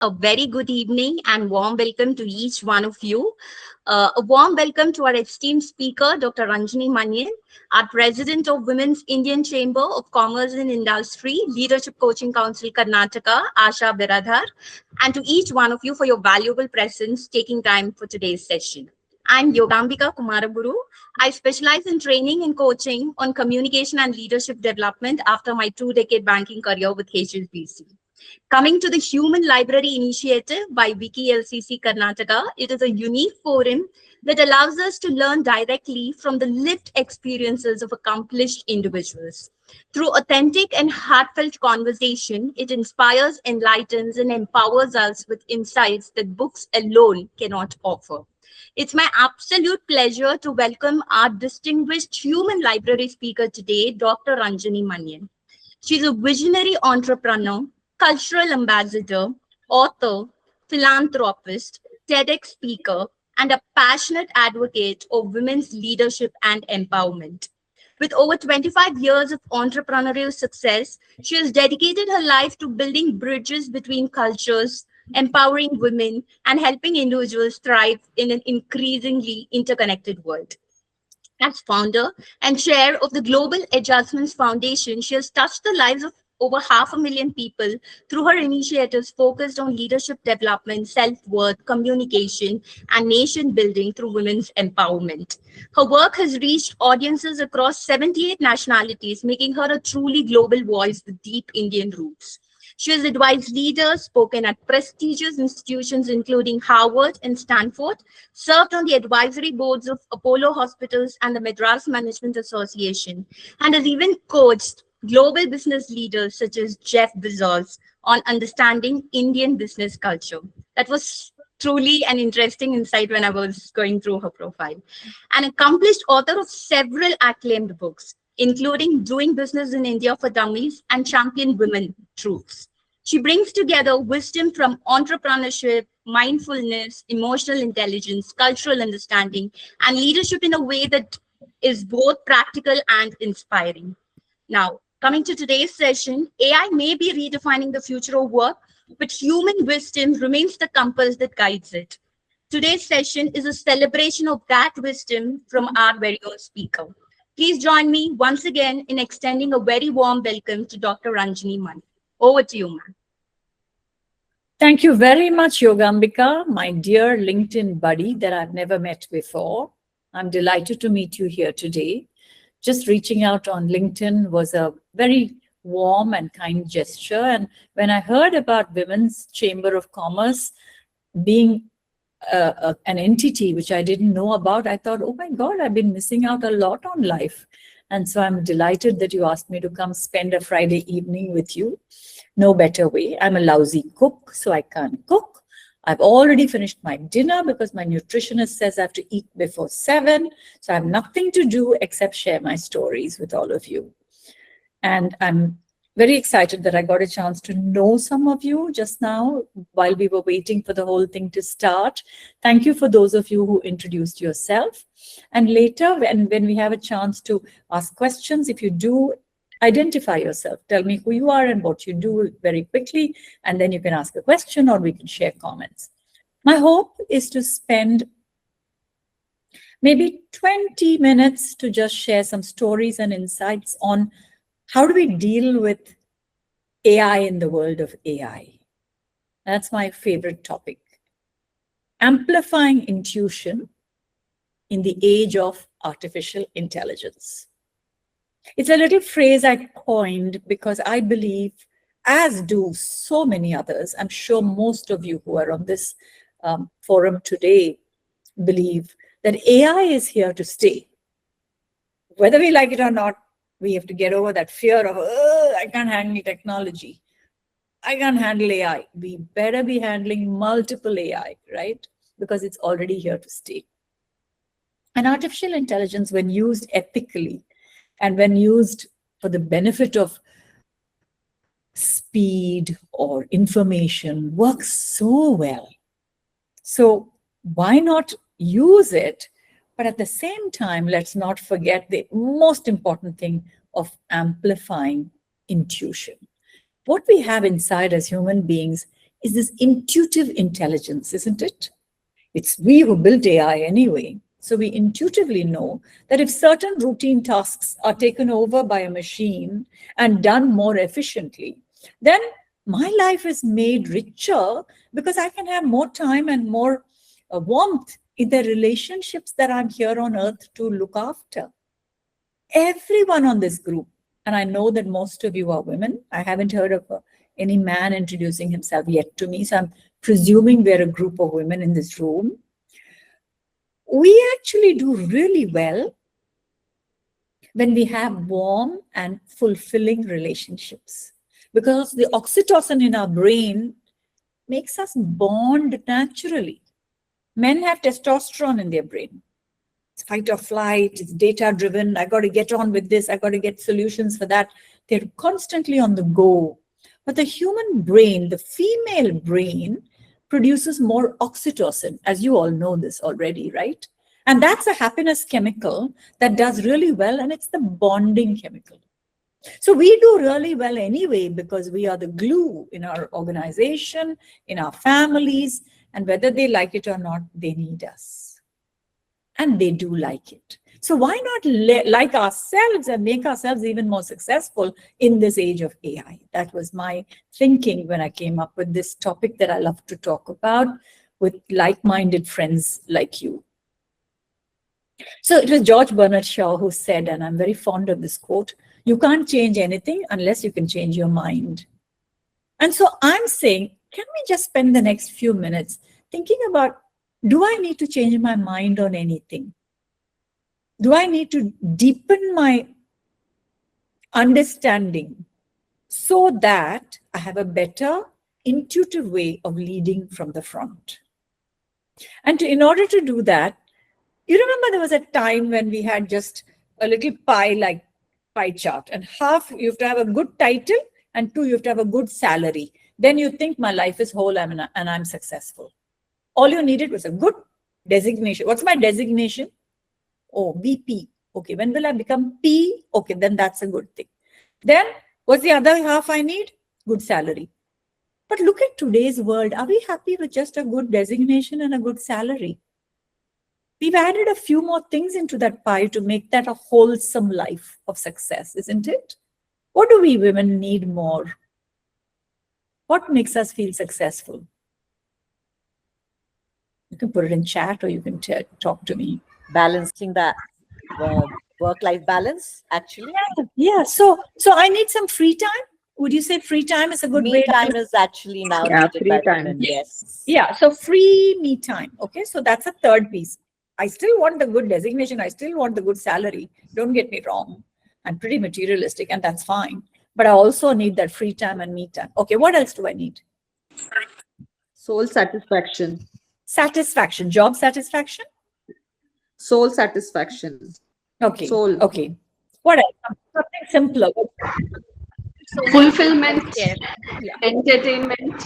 A very good evening and warm welcome to each one of you. A warm welcome to our esteemed speaker, Dr. Ranjini Manian, our President of Women's Indian Chamber of Commerce and Industry, Leadership Coaching Council Karnataka, Asha Biradhar, and to each one of you for your valuable presence taking time for today's session. I'm Yogambika Kumaraguru. I specialize in training and coaching on communication and leadership development after my 2-decade banking career with HSBC. Coming to the Human Library Initiative by WICCI-LCC Karnataka, it is a unique forum that allows us to learn directly from the lived experiences of accomplished individuals. Through authentic and heartfelt conversation, it inspires, enlightens, and empowers us with insights that books alone cannot offer. It's my absolute pleasure to welcome our distinguished human library speaker today, Dr. Ranjini Manian. She's a visionary entrepreneur, cultural ambassador, author, philanthropist, TEDx speaker, and a passionate advocate of women's leadership and empowerment. With over 25 years of entrepreneurial success, she has dedicated her life to building bridges between cultures, empowering women, and helping individuals thrive in an increasingly interconnected world. As founder and chair of the Global Adjustments Foundation, she has touched the lives of over 500,000 people through her initiatives focused on leadership development, self-worth, communication, and nation building through women's empowerment. Her work has reached audiences across 78 nationalities, making her a truly global voice with deep Indian roots. She has advised leaders, spoken at prestigious institutions including Harvard and Stanford, served on the advisory boards of Apollo Hospitals and the Madras Management Association, and has even coached global business leaders such as Jeff Bezos on understanding Indian business culture. That was truly an interesting insight when I was going through her profile. An accomplished author of several acclaimed books, including Doing Business in India for Dummies and Champion Women Truths. She brings together wisdom from entrepreneurship, mindfulness, emotional intelligence, cultural understanding, and leadership in a way that is both practical and inspiring. Now, coming to today's session, AI may be redefining the future of work, but human wisdom remains the compass that guides it. Today's session is a celebration of that wisdom from our very own speaker. Please join me once again in extending a very warm welcome to Dr. Ranjini Manian. Over to you, ma'am. Thank you very much, Yogambika, my dear LinkedIn buddy that I've never met before. I'm delighted to meet you here today. Just reaching out on LinkedIn was a very warm and kind gesture. And when I heard about Women's Chamber of Commerce being an entity which I didn't know about, I thought, oh my God, I've been missing out a lot on life. And so I'm delighted that you asked me to come spend a Friday evening with you. No better way. I'm a lousy cook, so I can't cook. I've already finished my dinner because my nutritionist says I have to eat before 7. So I have nothing to do except share my stories with all of you. And I'm very excited that I got a chance to know some of you just now while we were waiting for the whole thing to start. Thank you for those of you who introduced yourself. And later, when we have a chance to ask questions, if you do, identify yourself. Tell me who you are and what you do very quickly, and then you can ask a question or we can share comments. My hope is to spend maybe 20 minutes to just share some stories and insights on how do we deal with AI in the world of AI. That's my favorite topic. Amplifying intuition in the age of artificial intelligence. It's a little phrase I coined because I believe, as do so many others, I'm sure most of you who are on this forum today believe that AI is here to stay. Whether we like it or not, we have to get over that fear of, I can't handle technology. I can't handle AI. We better be handling multiple AI, right? Because it's already here to stay. And artificial intelligence, when used ethically, and when used for the benefit of speed or information, works so well. So why not use it? But at the same time, let's not forget the most important thing of amplifying intuition. What we have inside as human beings is this intuitive intelligence, isn't it? It's we who built AI anyway. So we intuitively know that if certain routine tasks are taken over by a machine and done more efficiently, then my life is made richer because I can have more time and more warmth in the relationships that I'm here on earth to look after. Everyone on this group, and I know that most of you are women. I haven't heard of any man introducing himself yet to me, so I'm presuming we're a group of women in this room. We actually do really well when we have warm and fulfilling relationships, because the oxytocin in our brain makes us bond naturally. Men have testosterone in their brain. It's fight or flight, it's data driven. I got to get on with this. I got to get solutions for that. They're constantly on the go. But the human brain, the female brain, produces more oxytocin, as you all know this already, right? And that's a happiness chemical that does really well, and it's the bonding chemical. So we do really well anyway because we are the glue in our organization, in our families, and whether they like it or not, they need us. And they do like it. So why not like ourselves and make ourselves even more successful in this age of AI? That was my thinking when I came up with this topic that I love to talk about with like-minded friends like you. So it was George Bernard Shaw who said, and I'm very fond of this quote, you can't change anything unless you can change your mind. And so I'm saying, can we just spend the next few minutes thinking about, do I need to change my mind on anything? Do I need to deepen my understanding so that I have a better intuitive way of leading from the front? And in order to do that, you remember there was a time when we had just a little pie chart, and half you have to have a good title and 2 you have to have a good salary. Then you think my life is whole and I'm successful. All you needed was a good designation. What's my designation? Oh, VP. Okay, when will I become P? Okay, then that's a good thing. Then what's the other half I need? Good salary. But look at today's world. Are we happy with just a good designation and a good salary? We've added a few more things into that pie to make that a wholesome life of success, isn't it? What do we women need more? What makes us feel successful? You can put it in chat or you can talk to me. Balancing that work-life balance, actually. Yeah. So I need some free time. Would you say free time is a good way? Me time is actually now needed by women, yes. Yeah. So free me time. Okay. So that's a third piece. I still want the good designation. I still want the good salary. Don't get me wrong. I'm pretty materialistic and that's fine. But I also need that free time and me time. Okay. What else do I need? Soul satisfaction. Satisfaction. Job satisfaction? Soul satisfaction. Okay. Soul. Okay. What else? Something simpler. Fulfillment, entertainment.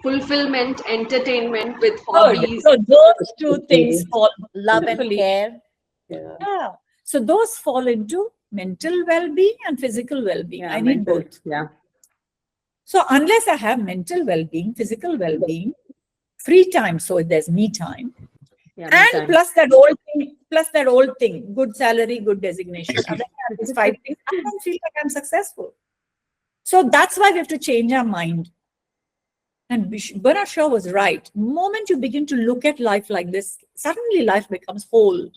Fulfillment, entertainment with hobbies. So those 2 things fall. Love and care. Yeah. So those fall into mental well-being and physical well-being. Yeah, I need mental, both. Yeah. So unless I have mental well-being, physical well-being, free time, so there's me time, and plus that old thing, good salary, good designation. Other than these 5 things, I don't feel like I'm successful. So that's why we have to change our mind. And Bernard Shaw was right. The moment you begin to look at life like this, suddenly life becomes whole.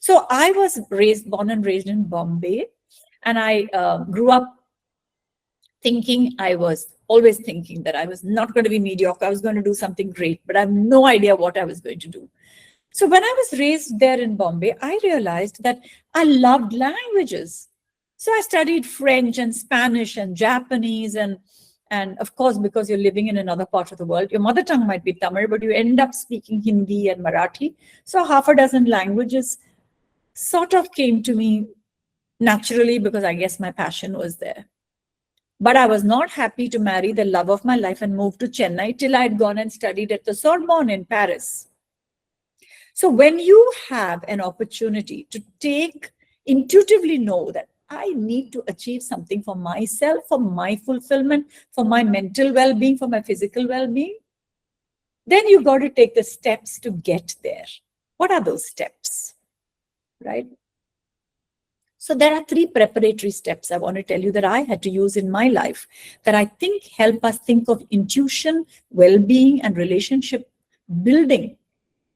So I was born and raised in Bombay, and I grew up always thinking that I was not going to be mediocre. I was going to do something great, but I have no idea what I was going to do. So when I was raised there in Bombay, I realized that I loved languages. So I studied French and Spanish and Japanese, and of course, because you're living in another part of the world, your mother tongue might be Tamil, but you end up speaking Hindi and Marathi. So half a dozen languages sort of came to me naturally because I guess my passion was there. But I was not happy to marry the love of my life and move to Chennai till I had gone and studied at the Sorbonne in Paris. So when you have an opportunity to intuitively know that I need to achieve something for myself, for my fulfillment, for my mental well-being, for my physical well-being. Then you got to take the steps to get there. What are those steps? Right? So there are 3 preparatory steps I want to tell you that I had to use in my life that I think help us think of intuition, well-being, and relationship building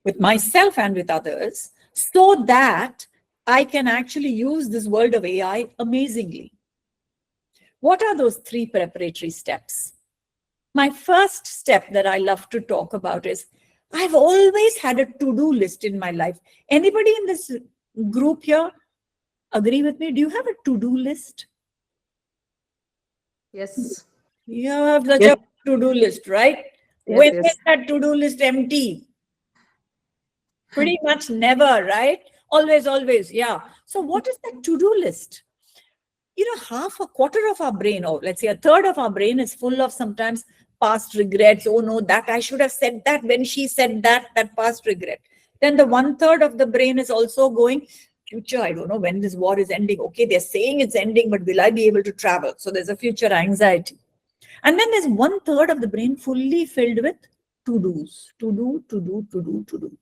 with myself and with others, so that I can actually use this world of AI amazingly. What are those 3 preparatory steps? My first step that I love to talk about is I've always had a to-do list in my life. Anybody in this group here agree with me? Do you have a to-do list? Yes. You have such a to-do list, right? Yes, When yes. is that to-do list empty? Pretty much never, right? Always, always, yeah. So what is that to-do list? You know, a quarter of our brain, or let's say a third of our brain, is full of sometimes past regrets. Oh no, that I should have said that when she said that past regret. Then the 1/3 of the brain is also going, future, I don't know when this war is ending. Okay, they're saying it's ending, but will I be able to travel? So there's a future anxiety. And then there's 1/3 of the brain fully filled with to-dos, to do, to do, to do, to do.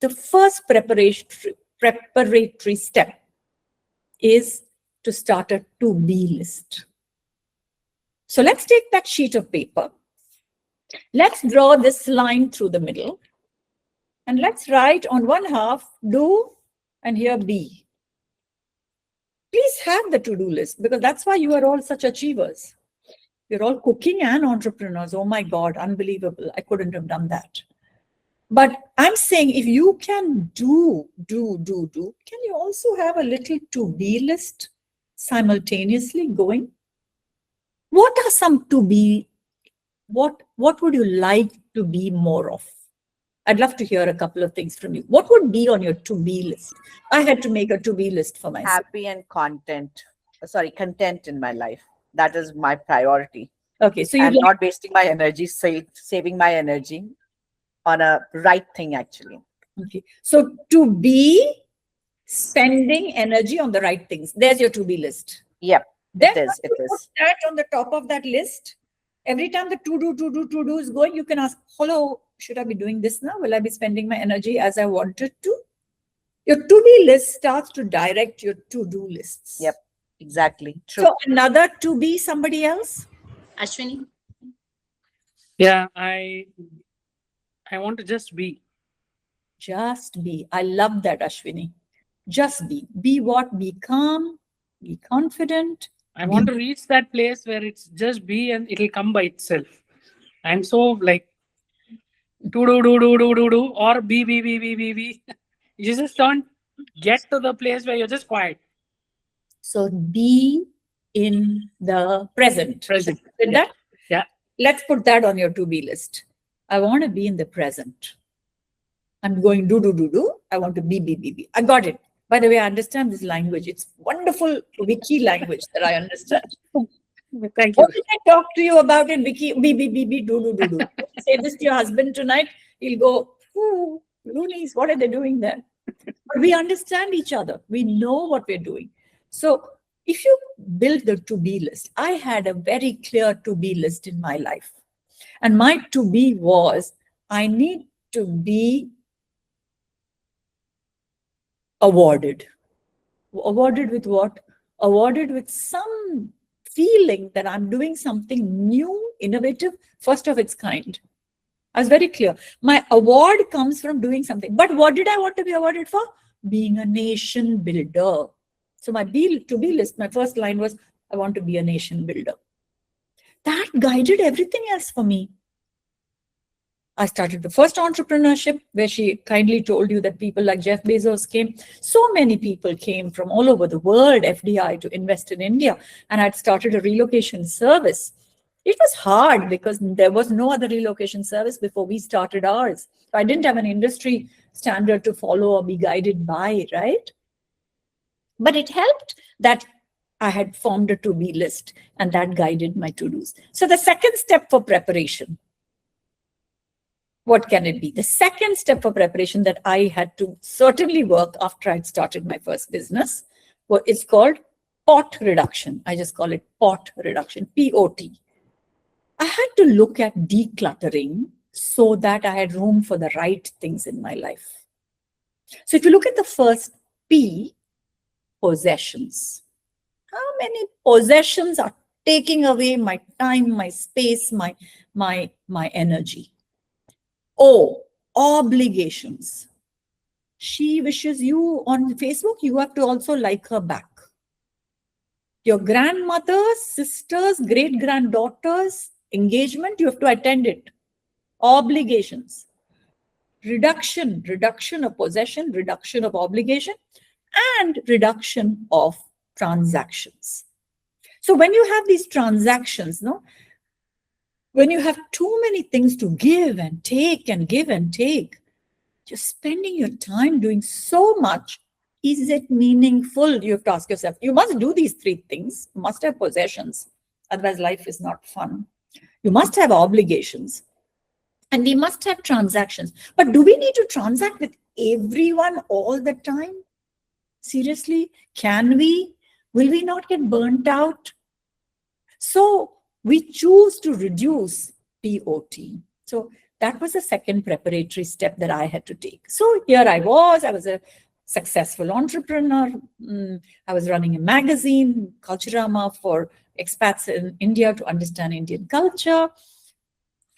The first preparatory step is to start a to-be list. So let's take that sheet of paper. Let's draw this line through the middle. And let's write on one half, do, and here be. Please have the to-do list, because that's why you are all such achievers. You're all cooking and entrepreneurs. Oh my God, unbelievable. I couldn't have done that. But I'm saying if you can do, can you also have a little to-be list simultaneously going? What are some to-be? What would you like to be more of? I'd love to hear a couple of things from you. What would be on your to-be list? I had to make a to-be list for myself. Happy and content in my life. That is my priority. Okay, so I'm not wasting my energy, saving my energy on a right thing, actually. Okay, so to be spending energy on the right things. There's your to-be list. Yep, Then it is. put that on the top of that list. Every time the to-do is going, you can ask, hello, should I be doing this now? Will I be spending my energy as I wanted to? Your to-be list starts to direct your to-do lists. Yep, exactly. True. So another to-be, somebody else? Ashwini? Yeah, I want to just be. Just be. I love that, Ashwini. Just be. Be what? Be calm, be confident. I want to reach that place where it's just be and it'll come by itself. And so like do or be. You just don't get to the place where you're just quiet. So be in the present. Present. With that? Yeah. Let's put that on your to-be list. I want to be in the present. I'm going do. I want to be. I got it. By the way, I understand this language. It's wonderful wiki language that I understand. Thank you. What did I talk to you about in wiki? Be, do. Say this to your husband tonight. He'll go, ooh, loonies, what are they doing there? But we understand each other. We know what we're doing. So if you build the to-be list, I had a very clear to-be list in my life. And my to-be was, I need to be awarded. Awarded with what? Awarded with some feeling that I'm doing something new, innovative, first of its kind. I was very clear. My award comes from doing something. But what did I want to be awarded for? Being a nation builder. So my to-be list, my first line was, I want to be a nation builder. That guided everything else for me. I started the first entrepreneurship, where she kindly told you that people like Jeff Bezos came. So many people came from all over the world, FDI, to invest in India. And I'd started a relocation service. It was hard because there was no other relocation service before we started ours. So I didn't have an industry standard to follow or be guided by, right? But it helped that I had formed a to-be list, and that guided my to-dos. So the second step for preparation, what can it be? The second step for preparation that I had to certainly work after I'd started my first business Well, it's called pot reduction. I just call it pot reduction, P-O-T. I had to look at decluttering so that I had room for the right things in my life. So if you look at the first P, possessions. How many possessions are taking away my time, my space, my energy? O, obligations. She wishes you on Facebook, you have to also like her back. Your grandmother's, sisters, great-granddaughters' engagement, you have to attend it. Obligations. Reduction of possession, reduction of obligation, and reduction of transactions. So when you have these transactions, when you have too many things to give and take and give and take, you're spending your time doing so much. Is it meaningful? You have to ask yourself. You must do these three things. You must have possessions. Otherwise, life is not fun. You must have obligations. And we must have transactions. But do we need to transact with everyone all the time? Seriously? Can we? Will we not get burnt out? So we choose to reduce POT. So that was the second preparatory step that I had to take. So here I was a successful entrepreneur. I was running a magazine, Culturama, for expats in India to understand Indian culture.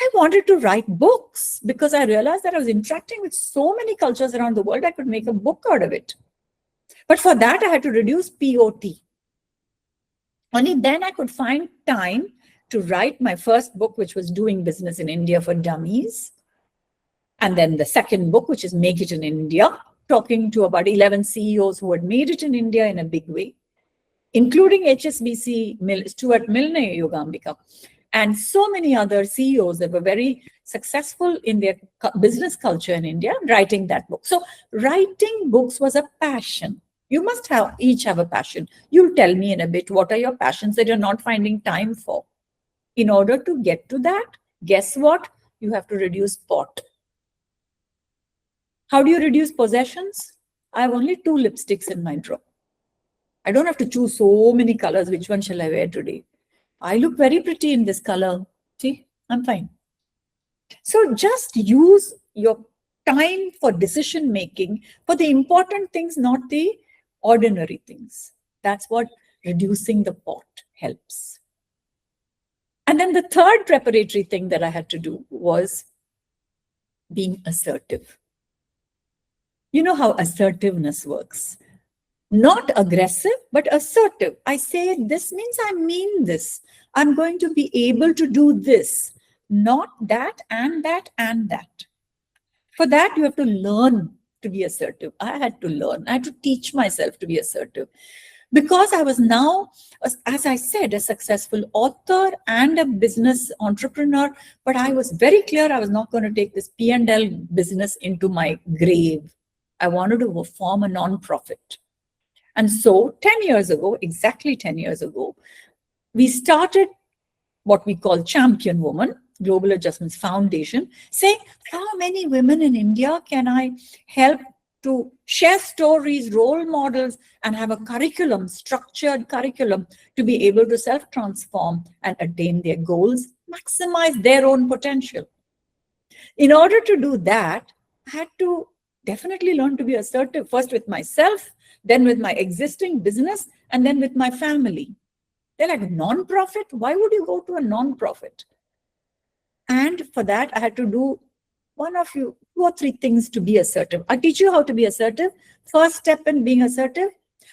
I wanted to write books because I realized that I was interacting with so many cultures around the world, I could make a book out of it. But for that, I had to reduce POT. Only then I could find time to write my first book, which was Doing Business in India for Dummies. And then the second book, which is Make It in India, talking to about 11 CEOs who had made it in India in a big way, including HSBC, Stuart Milne, Yogambika, and so many other CEOs that were very successful in their business culture in India, writing that book. So writing books was a passion. You must each have a passion. You'll tell me in a bit, what are your passions that you're not finding time for? In order to get to that, guess what? You have to reduce pot. How do you reduce possessions? I have only 2 lipsticks in my drawer. I don't have to choose so many colors. Which one shall I wear today? I look very pretty in this color. See, I'm fine. So just use your time for decision making for the important things, not the ordinary things. That's what reducing the pot helps. And then the third preparatory thing that I had to do was being assertive. You know how assertiveness works. Not aggressive, but assertive. I say, this means I mean this. I'm going to be able to do this. Not that and that and that. For that, you have to learn to be assertive. I had to learn. I had to teach myself to be assertive. Because I was now, as I said, a successful author and a business entrepreneur, but I was very clear I was not going to take this P&L business into my grave. I wanted to form a non-profit. And so 10 years ago, exactly 10 years ago, we started what we call Champion Woman, Global Adjustments Foundation, saying, how many women in India can I help to share stories, role models, and have a curriculum, structured curriculum, to be able to self-transform and attain their goals, maximize their own potential. In order to do that, I had to definitely learn to be assertive, first with myself, then with my existing business, and then with my family. They're like, non-profit? Why would you go to a non-profit? And for that, I had to do 2 or 3 things to be assertive. I'll teach you how to be assertive. First step in being assertive.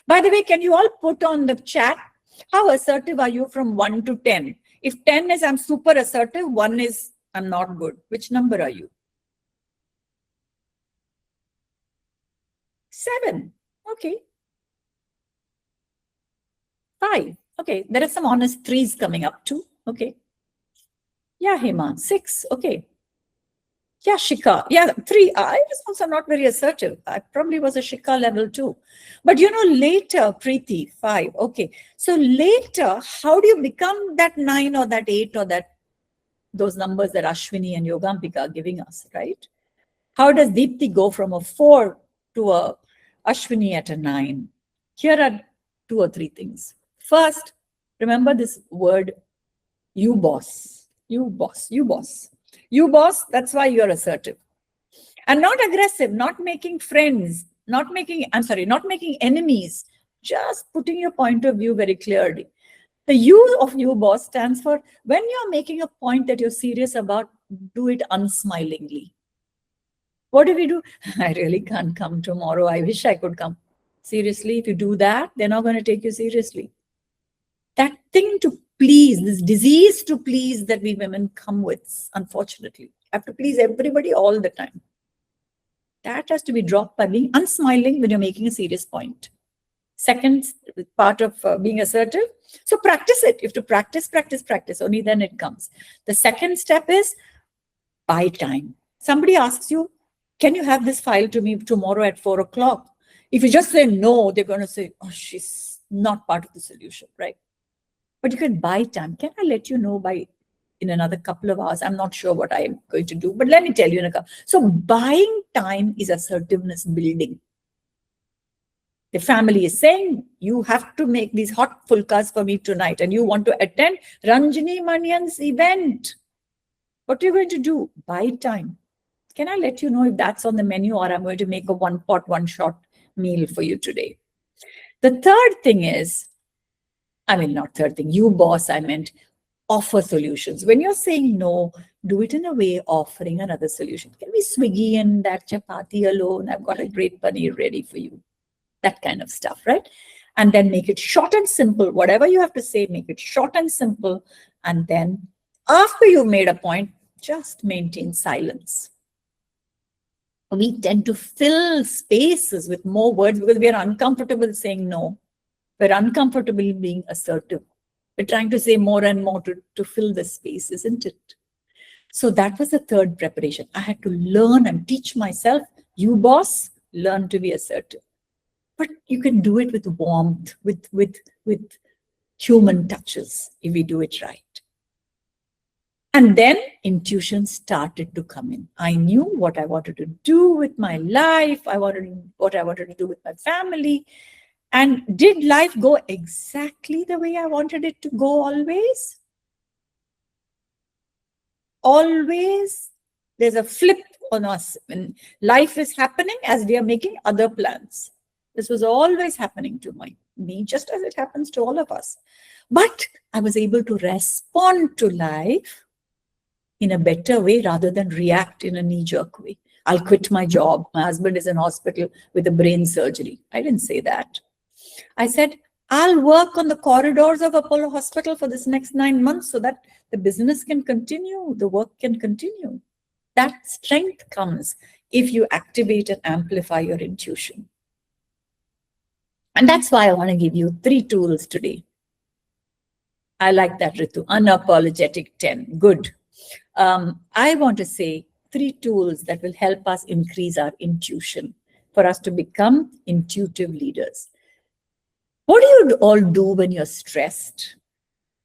By the way, can you all put on the chat, how assertive are you from 1 to 10? If 10 is I'm super assertive, 1 is I'm not good. Which number are you? 7. Okay. 5. Okay. There are some honest 3s coming up too. Okay. Yeah, Hema. 6. Okay. Yeah, Shikha. Yeah, 3. I was also not very assertive. I probably was a Shikha level 2. But later, Preeti, 5. Okay. So later, how do you become that 9 or that 8 or those numbers that Ashwini and Yogambika are giving us, right? How does Deepthi go from a 4 to a Ashwini at a 9? Here are 2 or 3 things. First, remember this word, you boss, you boss, you boss. You boss, that's why you're assertive. And not aggressive, not making friends, not making enemies, just putting your point of view very clearly. The U of you boss stands for when you're making a point that you're serious about, do it unsmilingly. What do we do? I really can't come tomorrow. I wish I could come. Seriously, if you do that, they're not going to take you seriously. That thing to please, this disease to please that we women come with, unfortunately, have to please everybody all the time. That has to be dropped by being unsmiling when you're making a serious point. Second part of being assertive. So practice it. You have to practice. Only then it comes. The second step is buy time. Somebody asks you, can you have this file to me tomorrow at 4 o'clock? If you just say no, they're going to say, oh, she's not part of the solution, right? But you can buy time. Can I let you know in another couple of hours? I'm not sure what I'm going to do, but let me tell you in a couple. So buying time is assertiveness building. The family is saying, you have to make these hot fulkas for me tonight, and you want to attend Ranjini Manian's event. What are you going to do? Buy time. Can I let you know if that's on the menu, or I'm going to make a one-pot, one-shot meal for you today? The third thing is, not third thing, you boss, I meant offer solutions. When you're saying no, do it in a way offering another solution. Can we Swiggy and that chapati alone? I've got a great paneer ready for you. That kind of stuff, right? And then make it short and simple. Whatever you have to say, make it short and simple. And then after you've made a point, just maintain silence. We tend to fill spaces with more words because we are uncomfortable saying no. We're uncomfortable being assertive. We're trying to say more and more to fill the space, isn't it? So that was the third preparation. I had to learn and teach myself, you boss, learn to be assertive. But you can do it with warmth, with human touches, if we do it right. And then intuition started to come in. I knew what I wanted to do with my life. What I wanted to do with my family. And did life go exactly the way I wanted it to go always? Always there's a flip on us when life is happening as we are making other plans. This was always happening to me, just as it happens to all of us. But I was able to respond to life in a better way rather than react in a knee-jerk way. I'll quit my job. My husband is in hospital with a brain surgery. I didn't say that. I said, I'll work on the corridors of Apollo Hospital for this next 9 months so that the business can continue, the work can continue. That strength comes if you activate and amplify your intuition. And that's why I want to give you 3 tools today. I like that, Ritu. Unapologetic 10. Good. I want to say 3 tools that will help us increase our intuition for us to become intuitive leaders. What do you all do when you're stressed?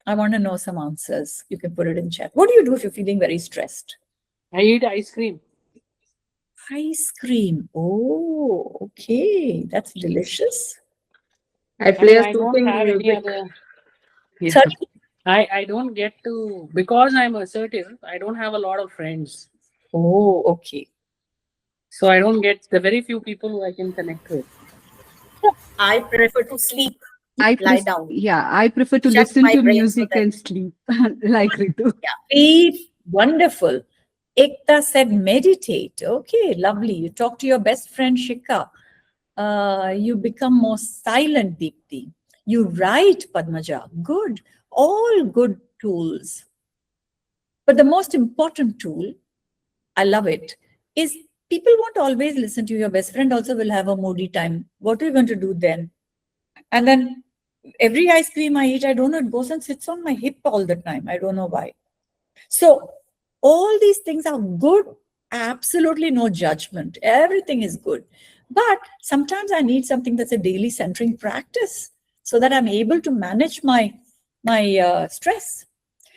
I want to know some answers. You can put it in chat. What do you do if you're feeling very stressed? I eat ice cream. Ice cream. Oh, okay. That's delicious. I play I a don't soothing have any music. other. Sorry? I don't get to, because I'm assertive, I don't have a lot of friends. Oh, okay. So I don't get the very few people who I can connect with. I prefer to sleep. I Lie down. Yeah, I prefer to Shut listen my to brain so music that- and sleep, like Ritu. Yeah. Wonderful. Ekta said meditate. Okay, lovely. You talk to your best friend, Shikha. You become more silent, Deepti. You write, Padmaja. Good. All good tools. But the most important tool, I love it, is people won't always listen to you. Your best friend also will have a moody time. What are you going to do then? And then every ice cream I eat, I don't know, it goes and sits on my hip all the time. I don't know why. So all these things are good. Absolutely no judgment. Everything is good. But sometimes I need something that's a daily centering practice so that I'm able to manage my stress.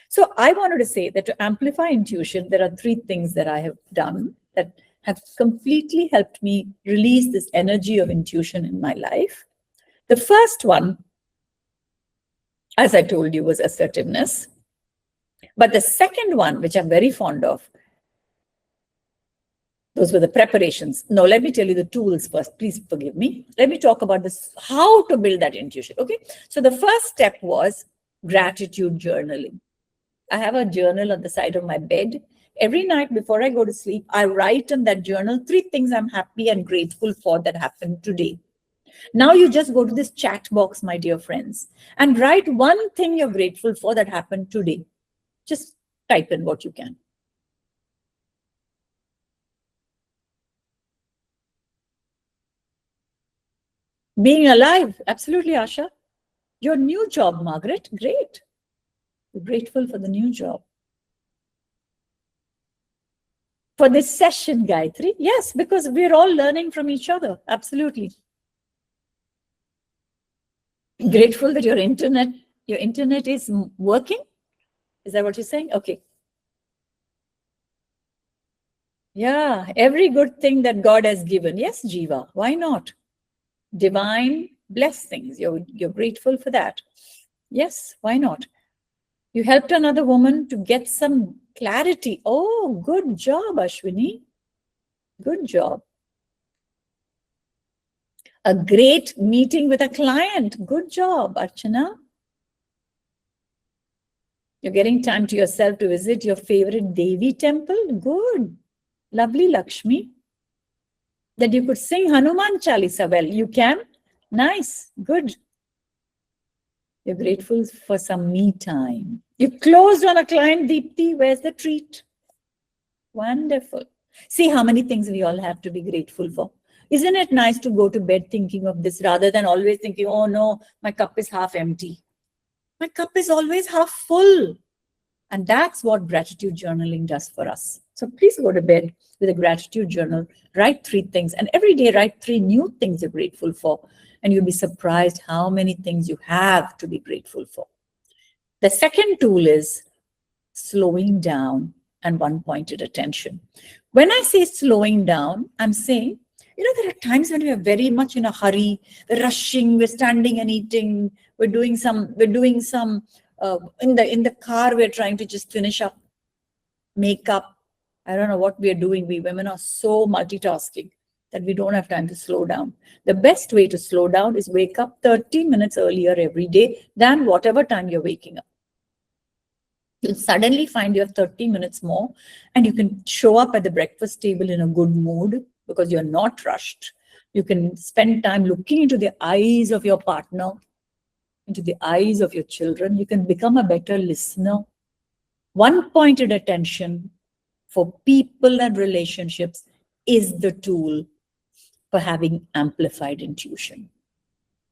So I wanted to say that to amplify intuition, there are 3 things that I have done that have completely helped me release this energy of intuition in my life. The first one as I told you, was assertiveness. But the second one, which I'm very fond of, those were the preparations. No, let me tell you the tools first. Please forgive me. Let me talk about this, how to build that intuition. Okay. So the first step was gratitude journaling. I have a journal on the side of my bed. Every night before I go to sleep, I write in that journal 3 things I'm happy and grateful for that happened today. Now you just go to this chat box, my dear friends, and write 1 thing you're grateful for that happened today. Just type in what you can. Being alive, absolutely, Asha. Your new job, Margaret, great. You're grateful for the new job. For this session, Gayatri, yes, because we're all learning from each other, absolutely. Grateful that your internet is working? Is that what you're saying? Okay. Yeah, every good thing that God has given. Yes, Jiva, why not? Divine blessings. You're grateful for that. Yes, why not? You helped another woman to get some clarity. Oh, good job, Ashwini. Good job. A great meeting with a client. Good job, Archana. You're getting time to yourself to visit your favorite Devi temple. Good. Lovely, Lakshmi. That you could sing Hanuman Chalisa well. You can? Nice. Good. You're grateful for some me time. You closed on a client, Deepti. Where's the treat? Wonderful. See how many things we all have to be grateful for. Isn't it nice to go to bed thinking of this rather than always thinking, oh no, my cup is half empty. My cup is always half full. And that's what gratitude journaling does for us. So please go to bed with a gratitude journal. Write 3 things. And every day write 3 new things you're grateful for. And you'll be surprised how many things you have to be grateful for. The second tool is slowing down and one-pointed attention. When I say slowing down, I'm saying, there are times when we are very much in a hurry. We're rushing, we're standing and eating. We're doing some in the car, we're trying to just finish up makeup. I don't know what we are doing. We women are so multitasking that we don't have time to slow down. The best way to slow down is wake up 30 minutes earlier every day than whatever time you're waking up. You'll suddenly find you have 30 minutes more and you can show up at the breakfast table in a good mood because you're not rushed. You can spend time looking into the eyes of your partner, into the eyes of your children. You can become a better listener. One-pointed attention for people and relationships is the tool for having amplified intuition.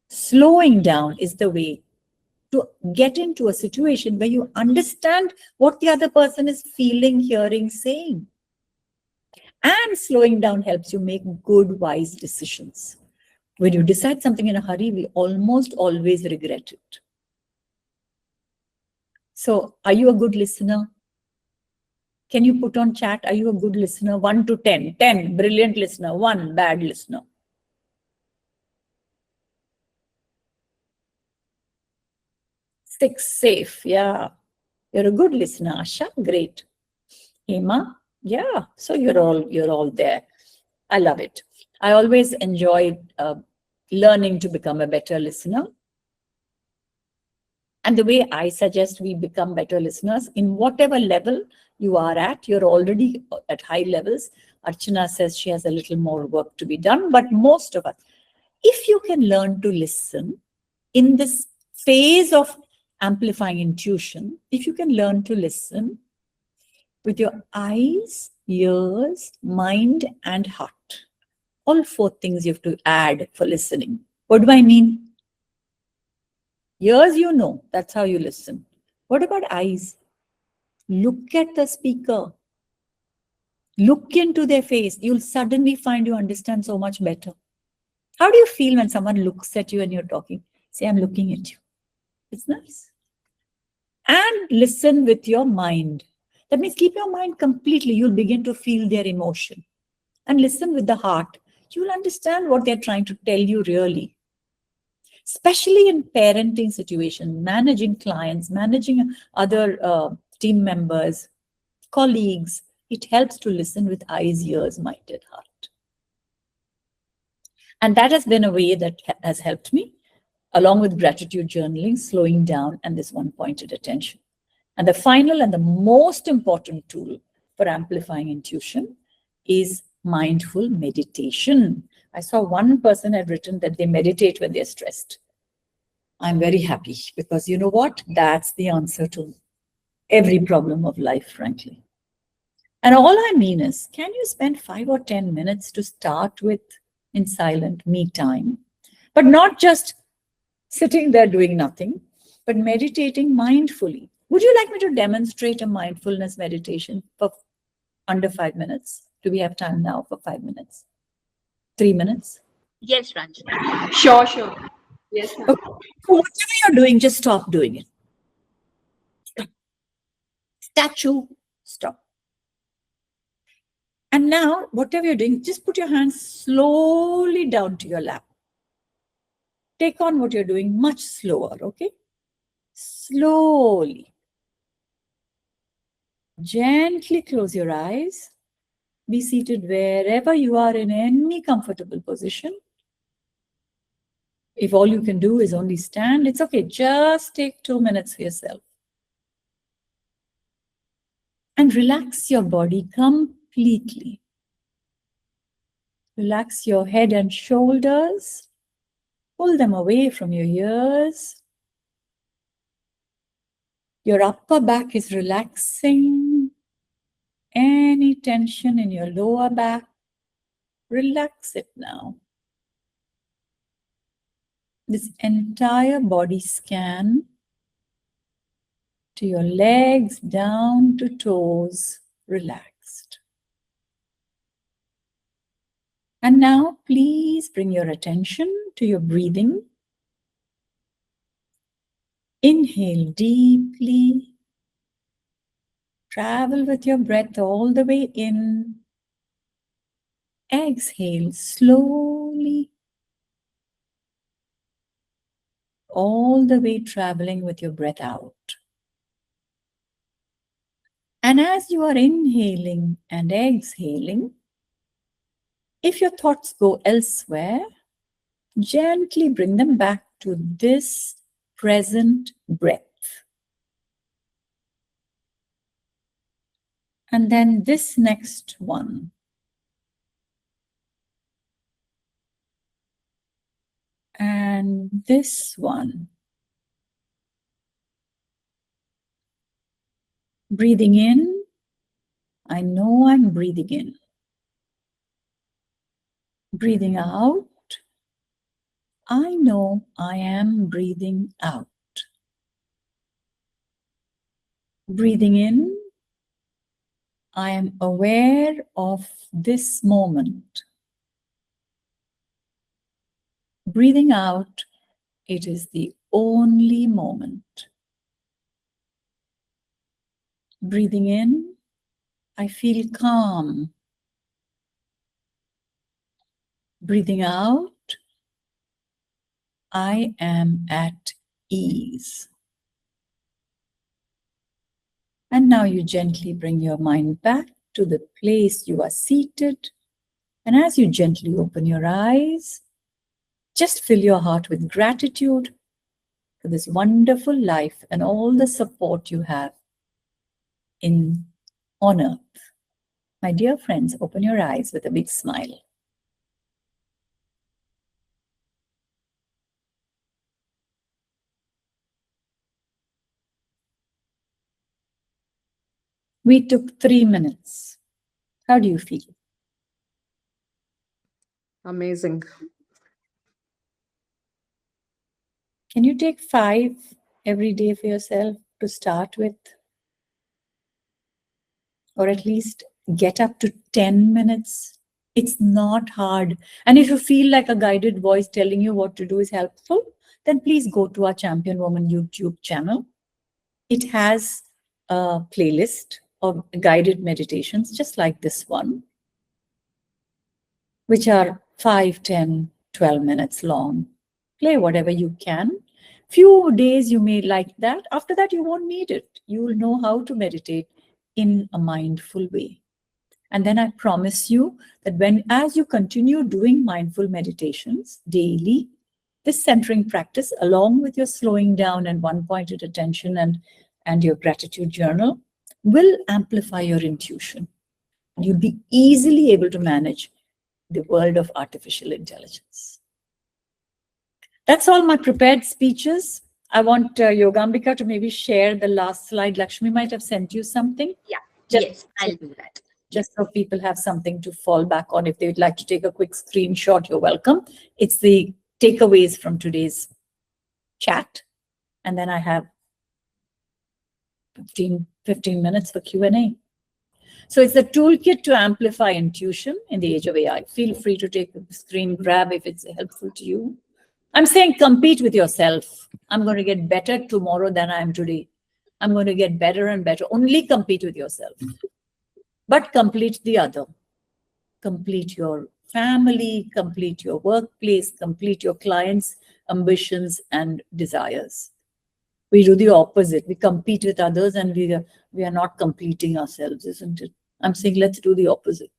Slowing down is the way to get into a situation where you understand what the other person is feeling, hearing, saying. And slowing down helps you make good, wise decisions. When you decide something in a hurry, we almost always regret it. So, are you a good listener? Can you put on chat, are you a good listener? 1 to 10. 10, brilliant listener. 1, bad listener. 6, safe. Yeah. You're a good listener, Asha. Great. Hema. Yeah. So you're all there. I love it. I always enjoy learning to become a better listener. And the way I suggest we become better listeners, in whatever level you are at, you're already at high levels. Archana says she has a little more work to be done, but most of us, if you can learn to listen in this phase of amplifying intuition, if you can learn to listen with your eyes, ears, mind, and heart, all 4 things you have to add for listening. What do I mean? Ears, that's how you listen. What about eyes? Look at the speaker. Look into their face. You'll suddenly find you understand so much better. How do you feel when someone looks at you and you're talking? Say, I'm looking at you. It's nice. And listen with your mind. That means keep your mind completely. You'll begin to feel their emotion. And listen with the heart. You'll understand what they're trying to tell you really. especially in parenting situations, managing clients, managing other team members, colleagues. It helps to listen with eyes, ears, mind, and heart. And that has been a way that has helped me, along with gratitude journaling, slowing down, and this one-pointed attention. And the final and the most important tool for amplifying intuition is mindful meditation. I saw one person had written that they meditate when they're stressed. I'm very happy because you know what? That's the answer to every problem of life, frankly. And all I mean is, can you spend 5 or 10 minutes to start with in silent me time, but not just sitting there doing nothing, but meditating mindfully? Would you like me to demonstrate a mindfulness meditation for under 5 minutes? Do we have time now for 5 minutes? 3 minutes? Yes, Ranjini. Sure, sure. Yes, ma'am. Okay. So whatever you're doing, just stop doing it. Stop. Statue, stop. And now, whatever you're doing, just put your hands slowly down to your lap. Take on what you're doing much slower, okay? Slowly. Gently close your eyes. Be seated wherever you are in any comfortable position. If all you can do is only stand, it's okay. Just take 2 minutes for yourself. And relax your body completely. Relax your head and shoulders. Pull them away from your ears. Your upper back is relaxing. Any tension in your lower back, relax it now. This entire body scan to your legs down to toes, relaxed. And now please bring your attention to your breathing. Inhale deeply. Travel with your breath all the way in. Exhale slowly. All the way traveling with your breath out. And as you are inhaling and exhaling, if your thoughts go elsewhere, gently bring them back to this present breath. And then this next one. And this one. Breathing in, I know I'm breathing in. Breathing out, I know I am breathing out. Breathing in, I am aware of this moment. Breathing out, it is the only moment. Breathing in, I feel calm. Breathing out, I am at ease. And now you gently bring your mind back to the place you are seated. And as you gently open your eyes, just fill your heart with gratitude for this wonderful life and all the support you have on earth. My dear friends, open your eyes with a big smile. We took 3 minutes. How do you feel? Amazing. Can you take 5 every day for yourself to start with? Or at least get up to 10 minutes. It's not hard. And if you feel like a guided voice telling you what to do is helpful, then please go to our Champion Woman YouTube channel. It has a playlist of guided meditations, just like this one, which are 5, 10, 12 minutes long. Play whatever you can. Few days you may like that. After that, you won't need it. You will know how to meditate in a mindful way. And then I promise you that as you continue doing mindful meditations daily, this centering practice, along with your slowing down and one-pointed attention and your gratitude journal, will amplify your intuition. You'll be easily able to manage the world of artificial intelligence. That's all my prepared speeches. I want Yogambika to maybe share the last slide. Lakshmi might have sent you something. Yeah. Just, Yes, I'll do that. Just so people have something to fall back on. If they'd like to take a quick screenshot, you're welcome. It's the takeaways from today's chat. And then I have 15 minutes for Q&A. So it's the toolkit to amplify intuition in the age of AI. Feel free to take a screen grab if it's helpful to you. I'm saying compete with yourself. I'm going to get better tomorrow than I am today. I'm going to get better and better. Only compete with yourself. But complete the other. Complete your family, complete your workplace, complete your clients' ambitions and desires. We do the opposite. We compete with others and we are not completing ourselves, isn't it? I'm saying let's do the opposite.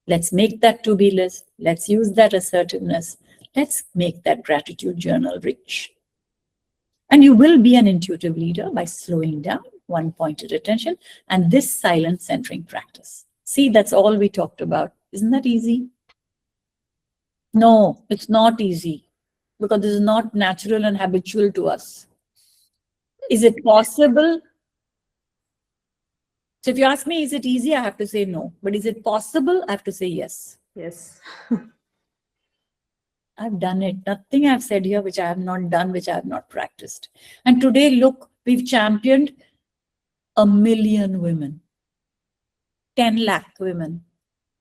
Let's make that to-be list. Let's use that assertiveness. Let's make that gratitude journal rich. And you will be an intuitive leader by slowing down, one-pointed attention, and this silent centering practice. See, that's all we talked about. Isn't that easy? No, it's not easy because this is not natural and habitual to us. Is it possible? So if you ask me, is it easy? I have to say no. But is it possible? I have to say yes. Yes. I've done it. Nothing I've said here which I have not done, which I have not practiced. And today, look, we've championed 1 million women, 10 lakh women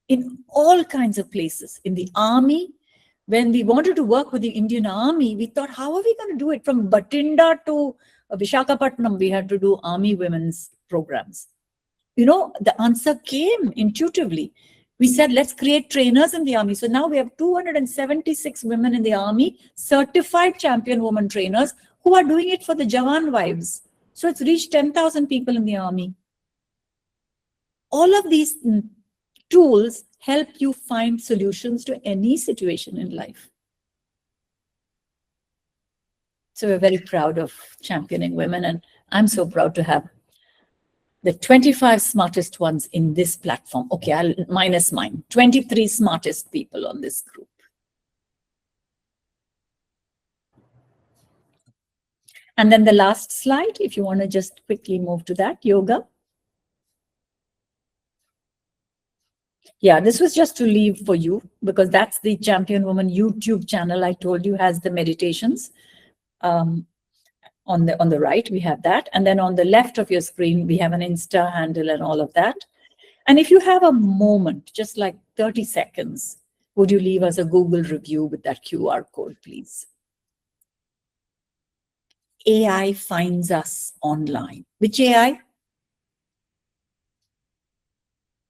in all kinds of places. In the army, when we wanted to work with the Indian Army, we thought, how are we going to do it? From Batinda to Visakhapatnam, we had to do army women's programs. You know, the answer came intuitively. We said, let's create trainers in the army. So now we have 276 women in the army, certified champion woman trainers who are doing it for the Jawan wives. So it's reached 10,000 people in the army. All of these tools help you find solutions to any situation in life. So we're very proud of championing women, and I'm so proud to have the 25 smartest ones in this platform. Okay, I'll minus mine. 23 smartest people on this group. And then the last slide, if you want to just quickly move to that, yoga. Yeah, this was just to leave for you because that's the Champion Woman YouTube channel I told you has the meditations. On the right, we have that. And then on the left of your screen, we have an Insta handle and all of that. And if you have a moment, just like 30 seconds, would you leave us a Google review with that QR code, please? AI finds us online. Which AI?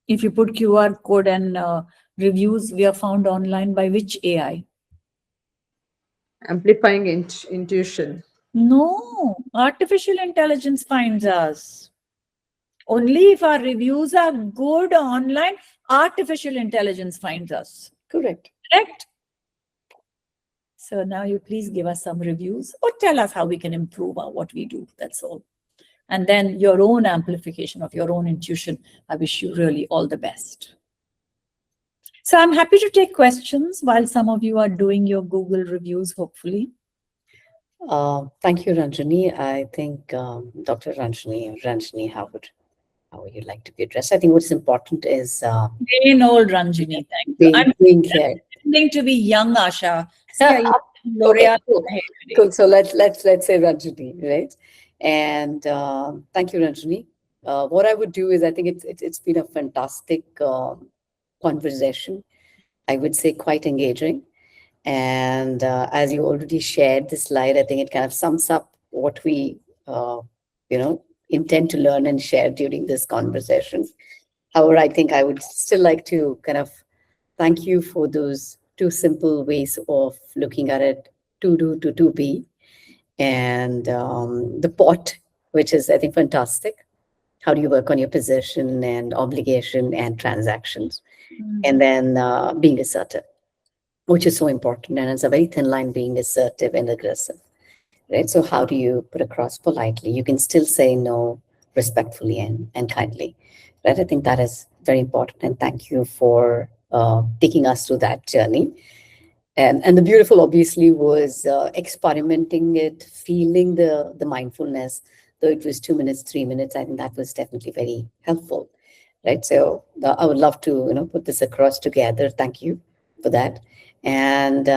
If you put QR code and reviews, we are found online by which AI? Amplifying intuition. No, artificial intelligence finds us. Only if our reviews are good online, artificial intelligence finds us. Correct. Correct? So now you please give us some reviews or tell us how we can improve what we do. That's all. And then your own amplification of your own intuition. I wish you really all the best. So I'm happy to take questions while some of you are doing your Google reviews, hopefully. Thank you, Ranjini. I think Dr. Ranjini, how would you like to be addressed? I think what's important is Plain old Ranjini, thank you. I'm being here. pretending to be young Asha. See, Okay, L'Oreal cool. Cool. So let's say Ranjini, right? And thank you, Ranjini. What I would do is I think it's been a fantastic conversation. I would say quite engaging. And as you already shared this slide, I think it kind of sums up what we, intend to learn and share during this conversation. However, I think I would still like to kind of thank you for those two simple ways of looking at it to do to be, and the pot, which is, I think, fantastic. How do you work on your position and obligation and transactions? And then being assertive, which is so important. And it's a very thin line, being assertive and aggressive, right? So how do you put across politely? You can still say no respectfully and kindly, right? I think that is very important. And thank you for taking us through that journey. And the beautiful, obviously, was experimenting it, feeling the mindfulness, though it was 2 minutes, 3 minutes. I think that was definitely very helpful, right? So I would love to, put this across together. Thank you for that. And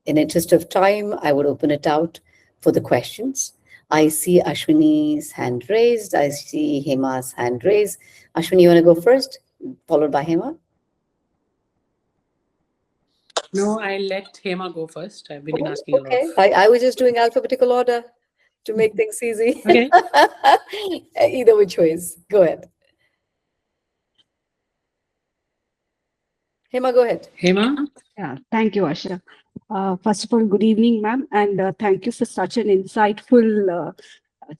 in interest of time, I would open it out for the questions. I see Ashwini's hand raised. I see Hema's hand raised. Ashwini, you want to go first, followed by Hema? No, I'll let Hema go first. I've been asking a lot. Okay, I was just doing alphabetical order to make things easy. Okay. Either which ways. Go ahead. Hema, go ahead. Hema? Yeah, thank you, Asha. First of all, good evening, ma'am, and thank you for such an insightful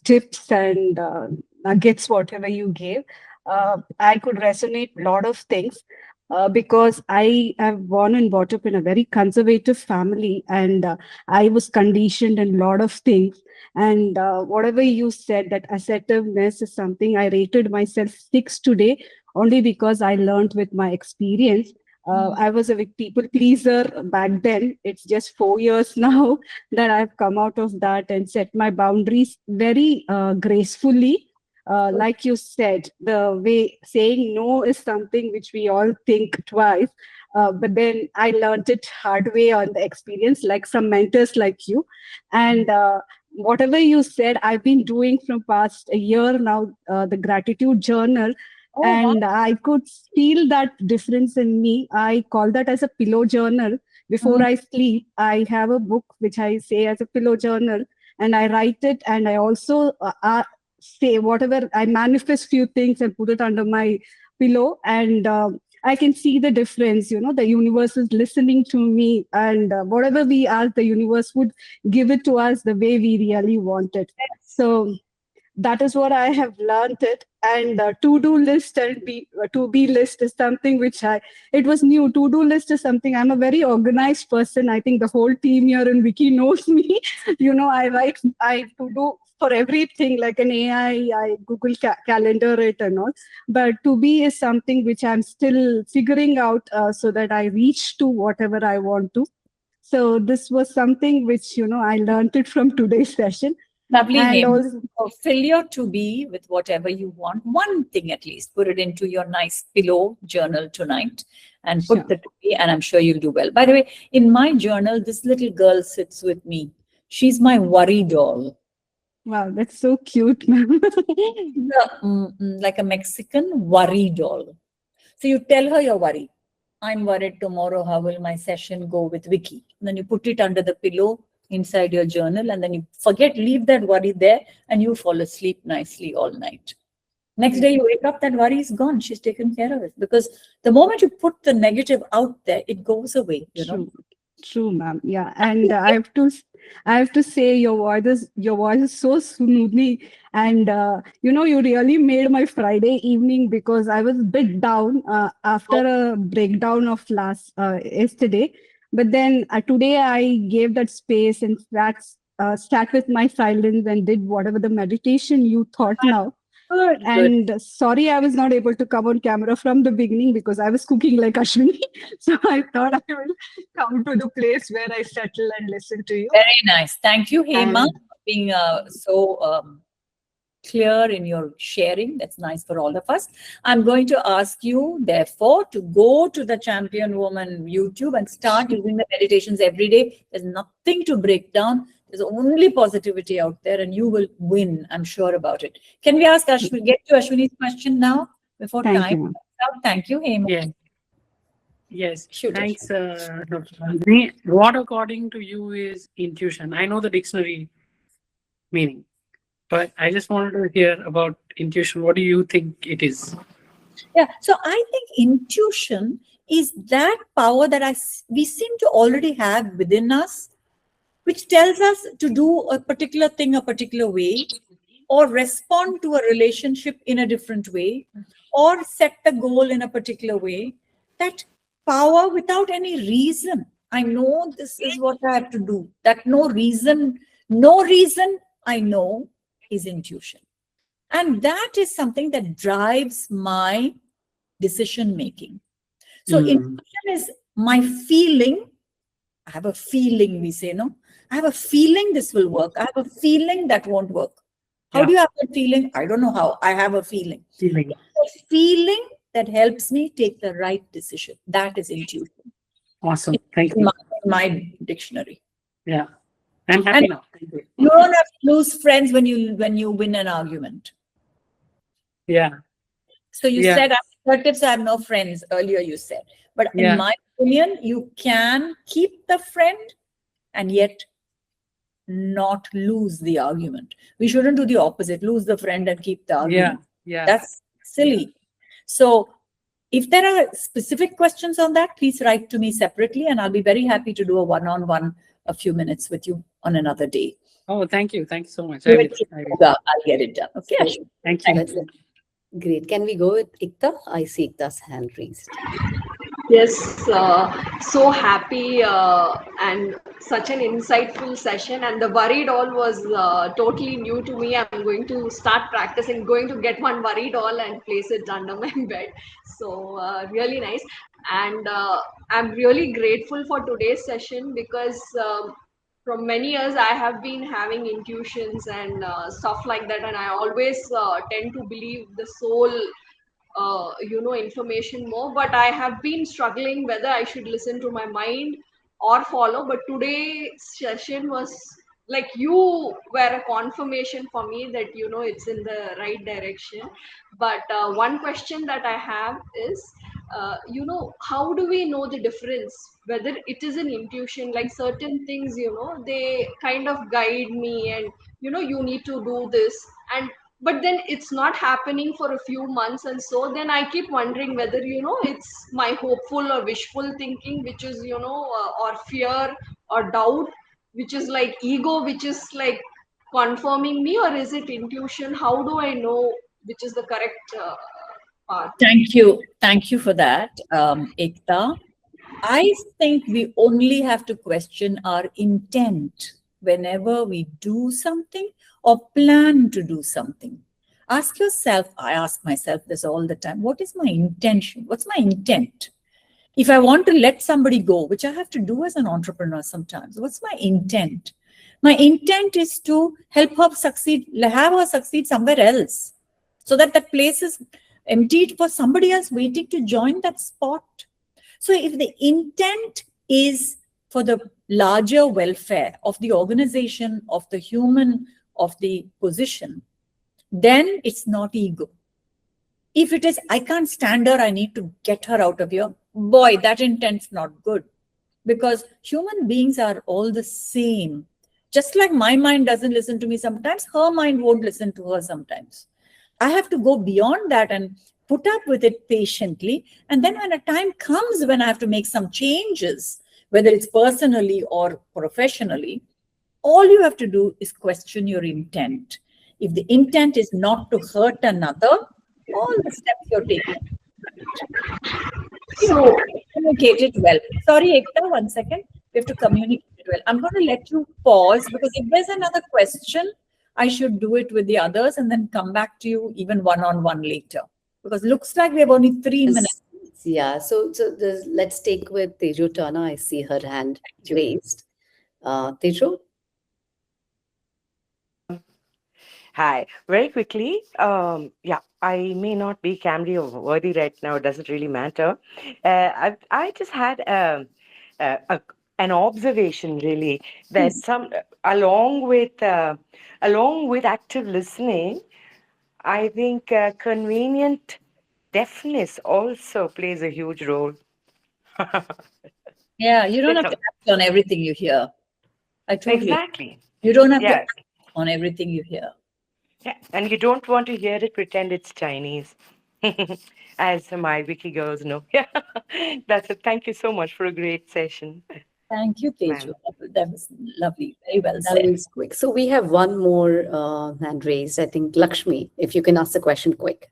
tips and nuggets, whatever you gave. I could resonate a lot of things because I have born and brought up in a very conservative family, and I was conditioned in a lot of things. And whatever you said, that assertiveness is something I rated myself 6 today, only because I learned with my experience. I was a big people pleaser back then. It's just 4 years now that I've come out of that and set my boundaries very gracefully. Like you said, the way saying no is something which we all think twice. But then I learned it hard way on the experience, like some mentors like you. And whatever you said, I've been doing from past a year now, the gratitude journal. And I could feel that difference in me. I call that as a pillow journal. Before I sleep, I have a book which I say as a pillow journal, and I write it. And I also say whatever, I manifest few things and put it under my pillow. And I can see the difference. The universe is listening to me, and whatever we ask, the universe would give it to us the way we really want it. So that is what I have learned it. And to-do list and to-be list is something which it was new. To-do list is something, I'm a very organized person. I think the whole team here in Wiki knows me. I to-do for everything, like an AI, I Google calendar it and all. But to-be is something which I'm still figuring out so that I reach to whatever I want to. So this was something which, I learned it from today's session. Lovely And name. also, Fill your to be with whatever you want. One thing at least. Put it into your nice pillow journal tonight and put Sure. the to be, and I'm sure you'll do well. By the way, in my journal, this little girl sits with me. She's my worry doll. wow, that's so cute, ma'am. Like a Mexican worry doll. So you tell her your worry. I'm worried tomorrow. How will my session go with Vicky? And then you put it under the pillow inside your journal, and then you leave that worry there, and you fall asleep nicely all night. Next day you wake up, that worry is gone. She's taken care of it. Because the moment you put the negative out there, it goes away. True, ma'am. Yeah, and I have to say your voice is so smoothly, and you really made my Friday evening, because I was a bit down after a breakdown of yesterday. But then today I gave that space and sat with my silence and did whatever the meditation you thought now. Good. And sorry, I was not able to come on camera from the beginning because I was cooking like Ashwini. So I thought I will come to the place where I settle and listen to you. Very nice. Thank you, Hema, And- for being so clear in your sharing. That's nice for all of us. I'm going to ask you, therefore, to go to the Champion Woman YouTube and start using the meditations every day. There's nothing to break down. There's only positivity out there, and you will win. I'm sure about it. Can we ask Ashwini, get to Ashwini's question now before Thank time? you, ma'am. Thank you, Hema. Yeah. Yes. Shoot, Thanks, Dr. Ranjini. What, according to you, is intuition? I know the dictionary meaning, but I just wanted to hear about intuition. What do you think it is? Yeah, so I think intuition is that power that we seem to already have within us. which tells us to do a particular thing a particular way, or respond to a relationship in a different way, or set the goal in a particular way. That power without any reason. I know this is what I have to do. That no reason I know is intuition. And that is something that drives my decision making. So intuition is my feeling. I have a feeling, we say, no? I have a feeling this will work. I have a feeling that won't work. How do you have a feeling? I don't know how. I have a feeling. Feeling. It's a feeling that helps me take the right decision. That is intuition. Awesome. Thank you. In my dictionary. Yeah. I'm happy now. Thank you. You don't have to lose friends when you win an argument. Yeah. So you said, I'm assertive, so I have no friends, earlier you said. But in my opinion, you can keep the friend and yet not lose the argument. We shouldn't do the opposite, lose the friend and keep the argument. Yeah. That's silly. So if there are specific questions on that, please write to me separately, and I'll be very happy to do a one-on-one a few minutes with you on another day. Oh, thank you. Thank you so much. I'll get it done. Okay. Thank you. Great. Can we go with Ikta? I see Ikta's hand raised. Yes, so happy and such an insightful session. And the worry doll was totally new to me. I'm going to start practicing, going to get one worry doll and place it under my bed. So really nice. And I'm really grateful for today's session because from many years I have been having intuitions and stuff like that. And I always tend to believe the soul information more, but I have been struggling whether I should listen to my mind or follow. But today's session was like, you were a confirmation for me that it's in the right direction. But one question that I have is how do we know the difference whether it is an intuition, like certain things they kind of guide me and you need to do this, and but then it's not happening for a few months, and so then I keep wondering whether it's my hopeful or wishful thinking, which is or fear or doubt, which is like ego, which is like confirming me, or is it intuition? How do I know which is the correct path? Thank you. Thank you for that, Ekta. I think we only have to question our intent whenever we do something or plan to do something. Ask yourself, I ask myself this all the time, what is my intention? What's my intent? If I want to let somebody go, which I have to do as an entrepreneur sometimes, what's my intent? My intent is to help her succeed, have her succeed somewhere else, so that that place is emptied for somebody else waiting to join that spot. So if the intent is for the larger welfare of the organization, of the human, of the position, then it's not ego. If it is, I can't stand her, I need to get her out of here, boy, that intent's not good. Because human beings are all the same. Just like my mind doesn't listen to me sometimes, her mind won't listen to her sometimes. I have to go beyond that and put up with it patiently. And then when a time comes when I have to make some changes, whether it's personally or professionally, all you have to do is question your intent. If the intent is not to hurt another, all the steps you're taking. So communicate it well. Sorry, Ekta, 1 second. We have to communicate it well. I'm going to let you pause, because if there's another question, I should do it with the others and then come back to you even one-on-one later. Because looks like we have only 3 minutes. Yeah, so let's take with Tejo Turner. I see her hand raised. Tejo? Hi, very quickly. Yeah, I may not be Camry or worthy right now. It doesn't really matter. I just had an observation, really, that along with active listening, I think convenient deafness also plays a huge role. Yeah, you don't have to act on everything you hear. Exactly. You don't have to act on everything you hear. Yeah, and you don't want to hear it, pretend it's Chinese, as my wiki girls know. Yeah, that's it. Thank you so much for a great session. Thank you, Tejo. That was lovely. Very well That said. was quick. So we have one more hand raised. I think Lakshmi, if you can ask the question quick.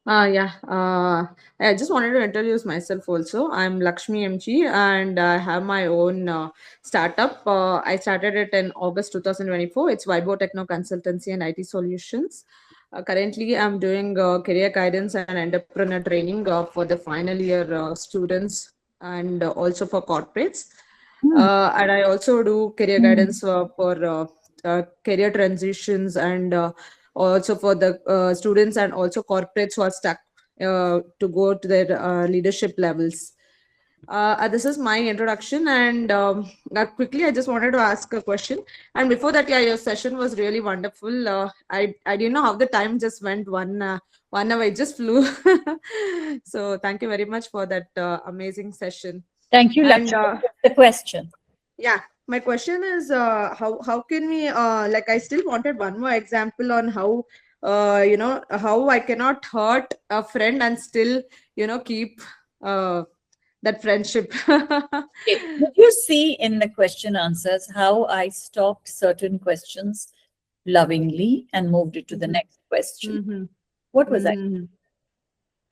Yeah. I just wanted to introduce myself also. I'm Lakshmi MG and I have my own startup. I started it in August 2024. It's Vibo Techno Consultancy and IT Solutions. Currently, I'm doing career guidance and entrepreneur training for the final year students and also for corporates. And I also do career guidance for career transitions and also for the students and also corporates who are stuck to go to their leadership levels. This is my introduction, and quickly, I just wanted to ask a question. And before that, yeah, your session was really wonderful. I didn't know how the time just went. 1 hour, it just flew. So thank you very much for that amazing session. Thank you, And Lakshmi. The question. yeah, my question is how can we like I still wanted one more example on how how I cannot hurt a friend and still keep that friendship. Okay. Did you see in the question answers how I stopped certain questions lovingly and moved it to the next question? What was that?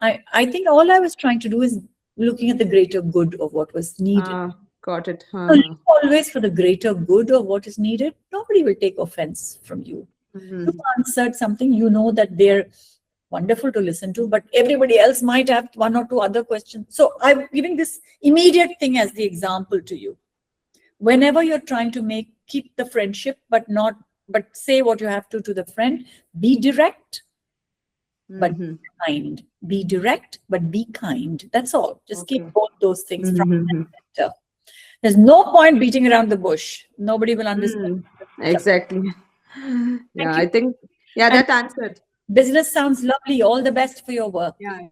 I think all I was trying to do is looking at the greater good of what was needed. Got it. So look always for the greater good of what is needed. Nobody will take offense from you. You answered something, you know that they're wonderful to listen to, but everybody else might have one or two other questions. So I'm giving this immediate thing as the example to you. Whenever you're trying to keep the friendship, but say what you have to the friend, be direct, but be kind. Be direct, but be kind. That's all. Just keep both those things front and center. There's no point beating around the bush. Nobody will understand. Exactly. Yeah, I think, that answered. Business sounds lovely. All the best for your work. Yeah.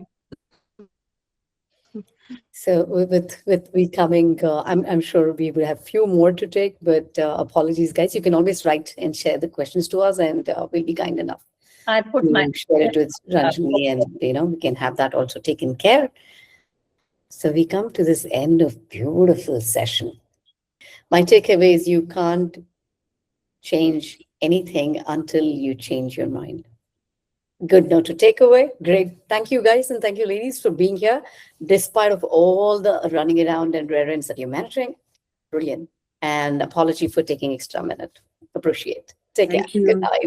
So with we coming, I'm sure we will have few more to take, but apologies, guys. You can always write and share the questions to us, and we'll be kind enough. I put my share it with Ranjini, and we can have that also taken care. So we come to this end of beautiful session. My takeaway is you can't change anything until you change your mind. Good note to take away. Great. Thank you, guys, and thank you, ladies, for being here. Despite of all the running around and errands that you're managing, brilliant. And apology for taking extra minute. Appreciate. Take care. Good night.